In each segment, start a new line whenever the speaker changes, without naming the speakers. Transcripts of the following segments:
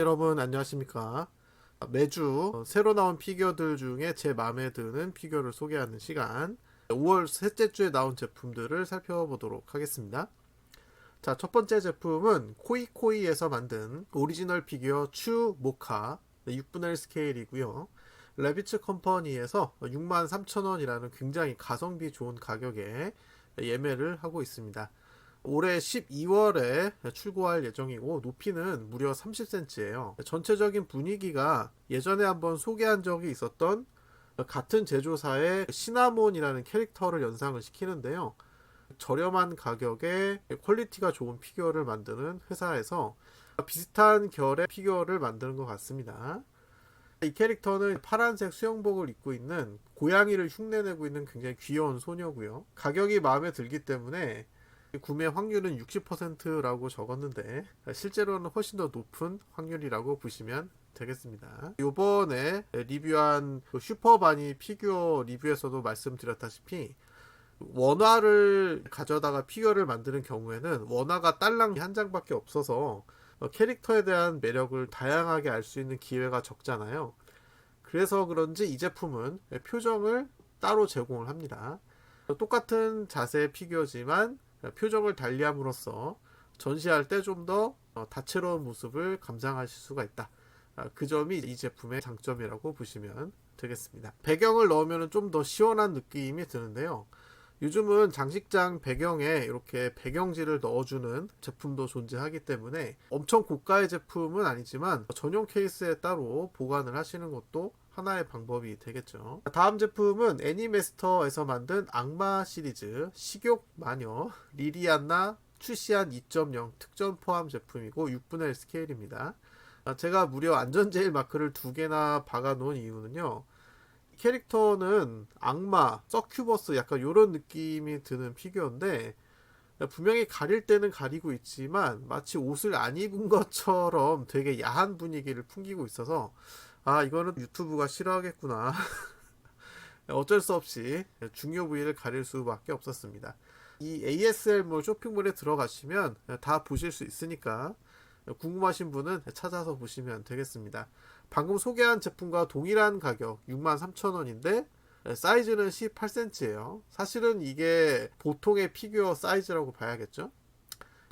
여러분 안녕하십니까. 매주 새로 나온 피규어들 중에 제 마음에 드는 피규어를 소개하는 시간, 5월 셋째 주에 나온 제품들을 살펴보도록 하겠습니다. 자, 첫 번째 제품은 코이코이에서 만든 오리지널 피규어 추 모카 6분의 1 스케일이고요. 레비츠 컴퍼니에서 63,000원이라는 굉장히 가성비 좋은 가격에 예매를 하고 있습니다. 올해 12월에 출고할 예정이고 높이는 무려 30cm예요. 전체적인 분위기가 예전에 한번 소개한 적이 있었던 같은 제조사의 시나몬이라는 캐릭터를 연상을 시키는데요. 저렴한 가격에 퀄리티가 좋은 피규어를 만드는 회사에서 비슷한 결의 피규어를 만드는 것 같습니다. 이 캐릭터는 파란색 수영복을 입고 있는 고양이를 흉내내고 있는 굉장히 귀여운 소녀고요. 가격이 마음에 들기 때문에 구매 확률은 60%라고 적었는데 실제로는 훨씬 더 높은 확률이라고 보시면 되겠습니다. 이번에 리뷰한 슈퍼바니 피규어 리뷰에서도 말씀드렸다시피 원화를 가져다가 피규어를 만드는 경우에는 원화가 딸랑 한 장밖에 없어서 캐릭터에 대한 매력을 다양하게 알 수 있는 기회가 적잖아요. 그래서 그런지 이 제품은 표정을 따로 제공을 합니다. 똑같은 자세의 피규어지만 표정을 달리함으로써 전시할 때 좀 더 다채로운 모습을 감상하실 수가 있다. 그 점이 이 제품의 장점이라고 보시면 되겠습니다. 배경을 넣으면 좀 더 시원한 느낌이 드는데요. 요즘은 장식장 배경에 이렇게 배경지를 넣어주는 제품도 존재하기 때문에 엄청 고가의 제품은 아니지만 전용 케이스에 따로 보관을 하시는 것도 하나의 방법이 되겠죠. 다음 제품은 애니메스터에서 만든 악마 시리즈 식욕 마녀 리리안나 출시한 2.0 특전 포함 제품이고 6분의 1 스케일입니다. 제가 무려 안전제일 마크를 2개나 박아 놓은 이유는요, 캐릭터는 악마, 서큐버스 약간 이런 느낌이 드는 피규어인데 분명히 가릴 때는 가리고 있지만 마치 옷을 안 입은 것처럼 되게 야한 분위기를 풍기고 있어서 이거는 유튜브가 싫어하겠구나. 어쩔 수 없이 중요 부위를 가릴 수밖에 없었습니다. 이 ASM몰 쇼핑몰에 들어가시면 다 보실 수 있으니까 궁금하신 분은 찾아서 보시면 되겠습니다. 방금 소개한 제품과 동일한 가격 63,000원인데 사이즈는 18cm예요. 사실은 이게 보통의 피규어 사이즈라고 봐야겠죠.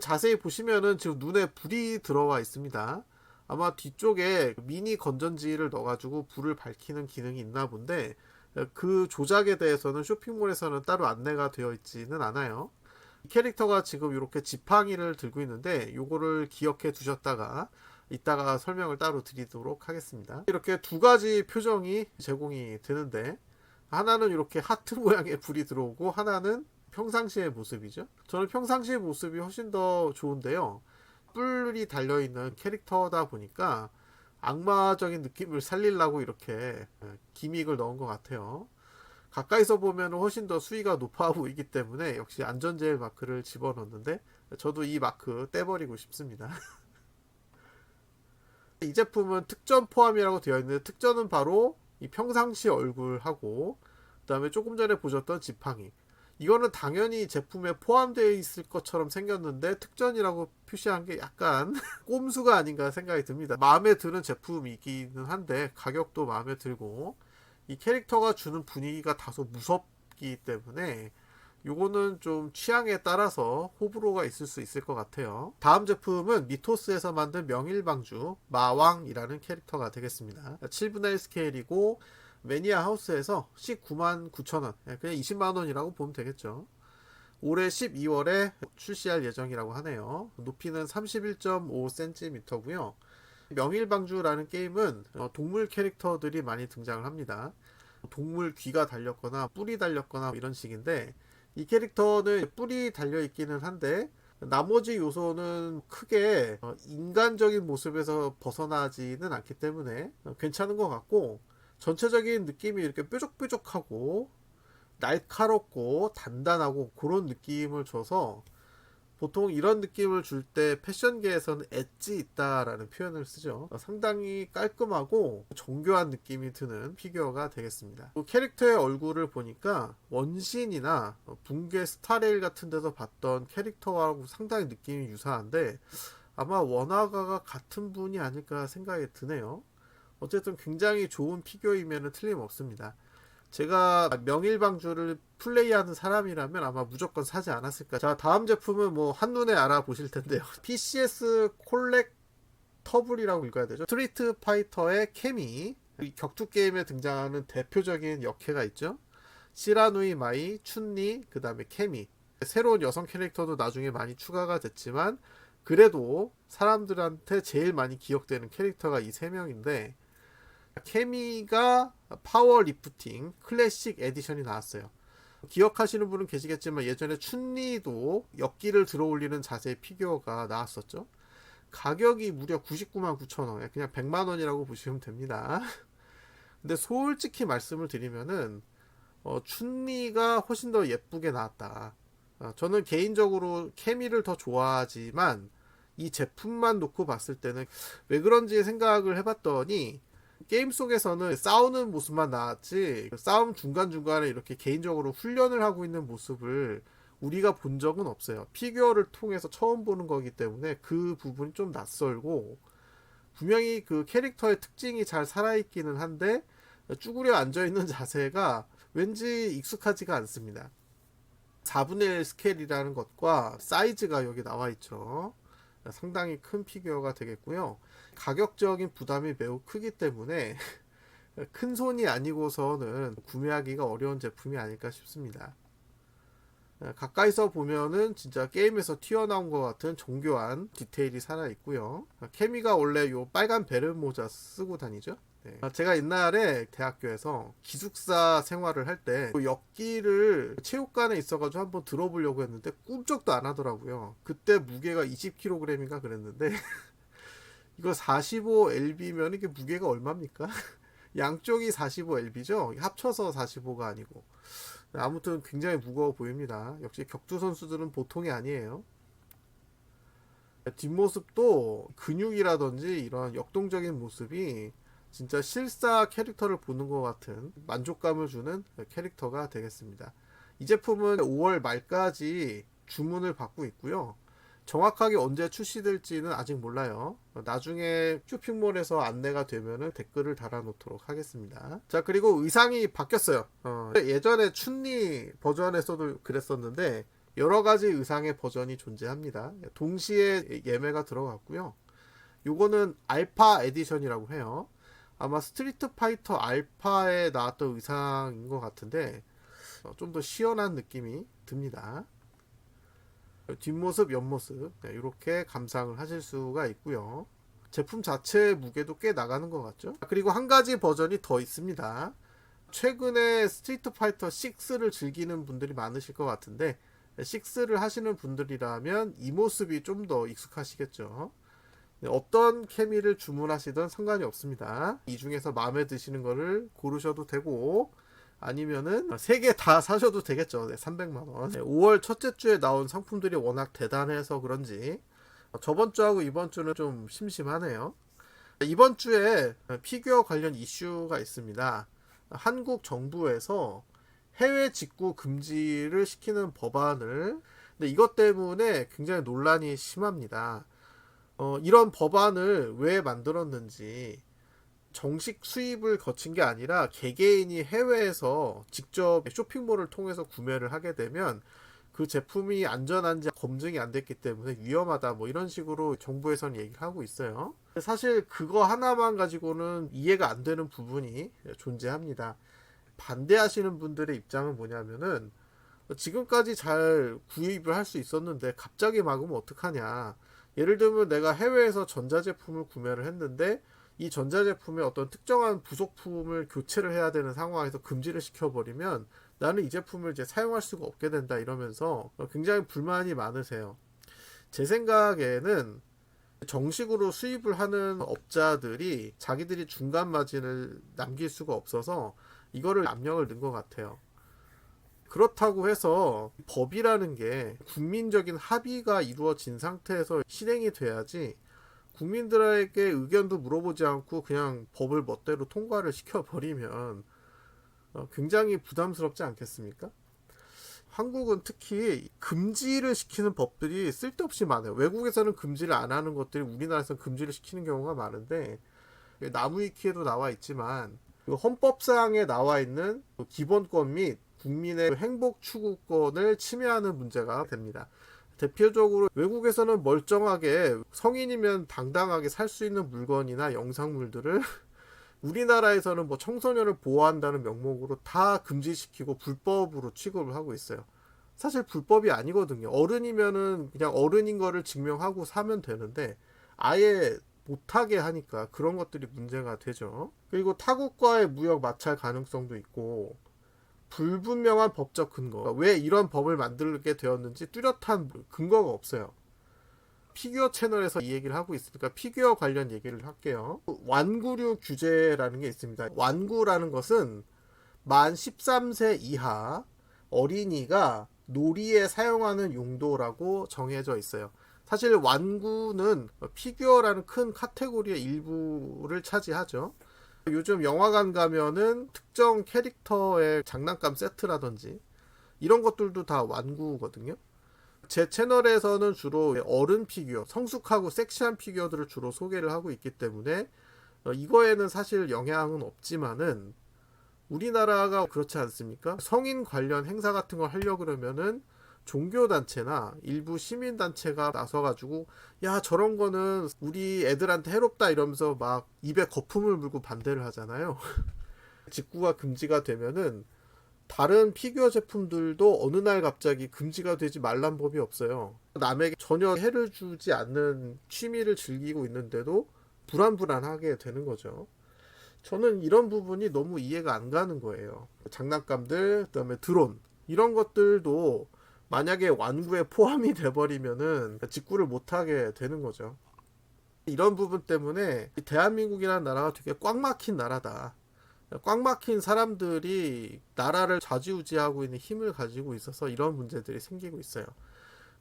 자세히 보시면은 지금 눈에 불이 들어와 있습니다. 아마 뒤쪽에 미니 건전지를 넣어가지고 불을 밝히는 기능이 있나 본데 그 조작에 대해서는 쇼핑몰에서는 따로 안내가 되어 있지는 않아요. 캐릭터가 지금 이렇게 지팡이를 들고 있는데 요거를 기억해 두셨다가 이따가 설명을 따로 드리도록 하겠습니다. 이렇게 두 가지 표정이 제공이 되는데 하나는 이렇게 하트 모양의 불이 들어오고 하나는 평상시의 모습이죠. 저는 평상시의 모습이 훨씬 더 좋은데요. 뿔이 달려있는 캐릭터다 보니까 악마적인 느낌을 살리려고 이렇게 기믹을 넣은 것 같아요. 가까이서 보면 훨씬 더 수위가 높아 보이기 때문에 역시 안전제일 마크를 집어넣는데 저도 이 마크 떼버리고 싶습니다. 이 제품은 특전 포함이라고 되어 있는데 특전은 바로 이 평상시 얼굴하고 그 다음에 조금 전에 보셨던 지팡이, 이거는 당연히 제품에 포함되어 있을 것처럼 생겼는데 특전이라고 표시한 게 약간 꼼수가 아닌가 생각이 듭니다. 마음에 드는 제품이기는 한데 가격도 마음에 들고 이 캐릭터가 주는 분위기가 다소 무섭기 때문에 요거는 좀 취향에 따라서 호불호가 있을 수 있을 것 같아요. 다음 제품은 미토스에서 만든 명일방주 마왕이라는 캐릭터가 되겠습니다. 7분의 1 스케일이고 매니아 하우스에서 199,900원, 그냥 20만원이라고 보면 되겠죠. 올해 12월에 출시할 예정이라고 하네요. 높이는 31.5cm고요. 명일방주라는 게임은 동물 캐릭터들이 많이 등장을 합니다. 동물 귀가 달렸거나 뿔이 달렸거나 이런 식인데 이 캐릭터는 뿔이 달려 있기는 한데 나머지 요소는 크게 인간적인 모습에서 벗어나지는 않기 때문에 괜찮은 것 같고, 전체적인 느낌이 이렇게 뾰족뾰족하고 날카롭고 단단하고 그런 느낌을 줘서 보통 이런 느낌을 줄 때 패션계에서는 엣지 있다라는 표현을 쓰죠. 상당히 깔끔하고 정교한 느낌이 드는 피규어가 되겠습니다. 캐릭터의 얼굴을 보니까 원신이나 붕괴 스타레일 같은 데서 봤던 캐릭터하고 상당히 느낌이 유사한데 아마 원화가가 같은 분이 아닐까 생각이 드네요. 어쨌든 굉장히 좋은 피규어이면 틀림없습니다. 제가 명일방주를 플레이하는 사람이라면 아마 무조건 사지 않았을까. 자, 다음 제품은 뭐 한눈에 알아보실 텐데요. PCS 콜렉터블이라고 읽어야 되죠. 스트리트 파이터의 케미. 이 격투 게임에 등장하는 대표적인 역캐가 있죠. 시라누이 마이, 춘리, 그 다음에 케미. 새로운 여성 캐릭터도 나중에 많이 추가가 됐지만 그래도 사람들한테 제일 많이 기억되는 캐릭터가 이 세 명인데, 케미가 파워 리프팅 클래식 에디션이 나왔어요. 기억하시는 분은 계시겠지만 예전에 춘리도 역기를 들어 올리는 자세의 피규어가 나왔었죠. 가격이 무려 99만 9천 원, 그냥 100만 원이라고 보시면 됩니다. 근데 솔직히 말씀을 드리면은 춘리가 훨씬 더 예쁘게 나왔다. 저는 개인적으로 케미를 더 좋아하지만 이 제품만 놓고 봤을 때는 왜 그런지 생각을 해봤더니, 게임 속에서는 싸우는 모습만 나왔지 싸움 중간중간에 이렇게 개인적으로 훈련을 하고 있는 모습을 우리가 본 적은 없어요. 피규어를 통해서 처음 보는 거기 때문에 그 부분이 좀 낯설고, 분명히 그 캐릭터의 특징이 잘 살아있기는 한데 쭈그려 앉아있는 자세가 왠지 익숙하지가 않습니다. 4분의 1 스케일이라는 것과 사이즈가 여기 나와 있죠. 상당히 큰 피규어가 되겠고요. 가격적인 부담이 매우 크기 때문에 큰 손이 아니고서는 구매하기가 어려운 제품이 아닐까 싶습니다. 가까이서 보면은 진짜 게임에서 튀어나온 것 같은 정교한 디테일이 살아있고요. 케미가 원래 요 빨간 베르 모자 쓰고 다니죠. 네. 제가 옛날에 대학교에서 기숙사 생활을 할 때 역기를 체육관에 있어가지고 한번 들어보려고 했는데 꿈쩍도 안 하더라고요. 그때 무게가 20kg인가 그랬는데 이거 45lb면 이게 무게가 얼마입니까? 양쪽이 45lb죠? 합쳐서 45가 아니고. 아무튼 굉장히 무거워 보입니다. 역시 격투 선수들은 보통이 아니에요. 뒷모습도 근육이라든지 이런 역동적인 모습이 진짜 실사 캐릭터를 보는 것 같은 만족감을 주는 캐릭터가 되겠습니다. 이 제품은 5월 말까지 주문을 받고 있고요. 정확하게 언제 출시될지는 아직 몰라요. 나중에 쇼핑몰에서 안내가 되면 댓글을 달아놓도록 하겠습니다. 자, 그리고 의상이 바뀌었어요. 예전에 춘리 버전에서도 그랬었는데 여러가지 의상의 버전이 존재합니다. 동시에 예매가 들어갔고요. 요거는 알파 에디션이라고 해요. 아마 스트리트 파이터 알파에 나왔던 의상인 것 같은데 좀 더 시원한 느낌이 듭니다. 뒷모습, 옆모습 이렇게 감상을 하실 수가 있고요. 제품 자체의 무게도 꽤 나가는 것 같죠. 그리고 한 가지 버전이 더 있습니다. 최근에 스트리트 파이터 6를 즐기는 분들이 많으실 것 같은데 6를 하시는 분들이라면 이 모습이 좀 더 익숙하시겠죠. 어떤 케미를 주문하시든 상관이 없습니다. 이 중에서 마음에 드시는 거를 고르셔도 되고 아니면은 3개 다 사셔도 되겠죠. 네, 300만원. 5월 첫째 주에 나온 상품들이 워낙 대단해서 그런지 저번 주하고 이번 주는 좀 심심하네요. 이번 주에 피규어 관련 이슈가 있습니다. 한국 정부에서 해외 직구 금지를 시키는 법안을, 근데 이것 때문에 굉장히 논란이 심합니다. 이런 법안을 왜 만들었는지, 정식 수입을 거친 게 아니라 개개인이 해외에서 직접 쇼핑몰을 통해서 구매를 하게 되면 그 제품이 안전한지 검증이 안 됐기 때문에 위험하다, 뭐 이런 식으로 정부에서는 얘기를 하고 있어요. 사실 그거 하나만 가지고는 이해가 안 되는 부분이 존재합니다. 반대하시는 분들의 입장은 뭐냐면은 지금까지 잘 구입을 할 수 있었는데 갑자기 막으면 어떡하냐. 예를 들면 내가 해외에서 전자제품을 구매를 했는데 이 전자제품의 어떤 특정한 부속품을 교체를 해야 되는 상황에서 금지를 시켜버리면 나는 이 제품을 이제 사용할 수가 없게 된다, 이러면서 굉장히 불만이 많으세요. 제 생각에는 정식으로 수입을 하는 업자들이 자기들이 중간 마진을 남길 수가 없어서 이거를 압력을 넣은 것 같아요. 그렇다고 해서 법이라는 게 국민적인 합의가 이루어진 상태에서 실행이 돼야지, 국민들에게 의견도 물어보지 않고 그냥 법을 멋대로 통과를 시켜버리면 굉장히 부담스럽지 않겠습니까? 한국은 특히 금지를 시키는 법들이 쓸데없이 많아요. 외국에서는 금지를 안 하는 것들이 우리나라에서는 금지를 시키는 경우가 많은데, 나무위키에도 나와 있지만 그 헌법상에 나와 있는 기본권 및 국민의 행복 추구권을 침해하는 문제가 됩니다. 대표적으로 외국에서는 멀쩡하게 성인이면 당당하게 살 수 있는 물건이나 영상물들을 우리나라에서는 뭐 청소년을 보호한다는 명목으로 다 금지시키고 불법으로 취급을 하고 있어요. 사실 불법이 아니거든요. 어른이면은 그냥 어른인 거를 증명하고 사면 되는데 아예 못하게 하니까 그런 것들이 문제가 되죠. 그리고 타국과의 무역 마찰 가능성도 있고, 불분명한 법적 근거, 왜 이런 법을 만들게 되었는지 뚜렷한 근거가 없어요. 피규어 채널에서 이 얘기를 하고 있으니까 피규어 관련 얘기를 할게요. 완구류 규제라는 게 있습니다. 완구라는 것은 만 13세 이하 어린이가 놀이에 사용하는 용도라고 정해져 있어요. 사실 완구는 피규어라는 큰 카테고리의 일부를 차지하죠. 요즘 영화관 가면은 특정 캐릭터의 장난감 세트라든지 이런 것들도 다 완구거든요. 제 채널에서는 주로 어른 피규어, 성숙하고 섹시한 피규어들을 주로 소개를 하고 있기 때문에 이거에는 사실 영향은 없지만은, 우리나라가 그렇지 않습니까? 성인 관련 행사 같은 걸 하려고 그러면은 종교단체나 일부 시민단체가 나서가지고 야 저런 거는 우리 애들한테 해롭다 이러면서 막 입에 거품을 물고 반대를 하잖아요. 직구가 금지가 되면은 다른 피규어 제품들도 어느 날 갑자기 금지가 되지 말란 법이 없어요. 남에게 전혀 해를 주지 않는 취미를 즐기고 있는데도 불안불안하게 되는 거죠. 저는 이런 부분이 너무 이해가 안 가는 거예요. 장난감들, 그다음에 드론 이런 것들도 만약에 완구에 포함이 돼버리면은 직구를 못하게 되는 거죠. 이런 부분 때문에 대한민국이라는 나라가 되게 꽉 막힌 나라다. 꽉 막힌 사람들이 나라를 좌지우지하고 있는 힘을 가지고 있어서 이런 문제들이 생기고 있어요.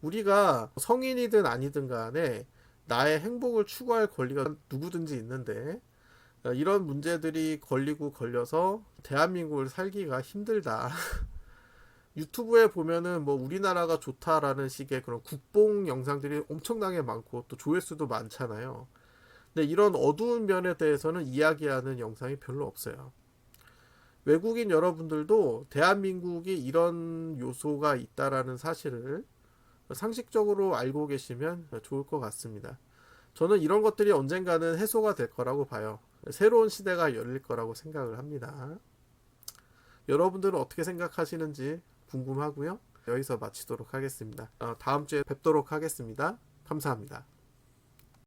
우리가 성인이든 아니든 간에 나의 행복을 추구할 권리가 누구든지 있는데, 이런 문제들이 걸리고 걸려서 대한민국을 살기가 힘들다. 유튜브에 보면은 뭐 우리나라가 좋다라는 식의 그런 국뽕 영상들이 엄청나게 많고 또 조회수도 많잖아요. 근데 이런 어두운 면에 대해서는 이야기하는 영상이 별로 없어요. 외국인 여러분들도 대한민국이 이런 요소가 있다라는 사실을 상식적으로 알고 계시면 좋을 것 같습니다. 저는 이런 것들이 언젠가는 해소가 될 거라고 봐요. 새로운 시대가 열릴 거라고 생각을 합니다. 여러분들은 어떻게 생각하시는지 궁금하고요. 여기서 마치도록 하겠습니다. 다음 주에 뵙도록 하겠습니다. 감사합니다.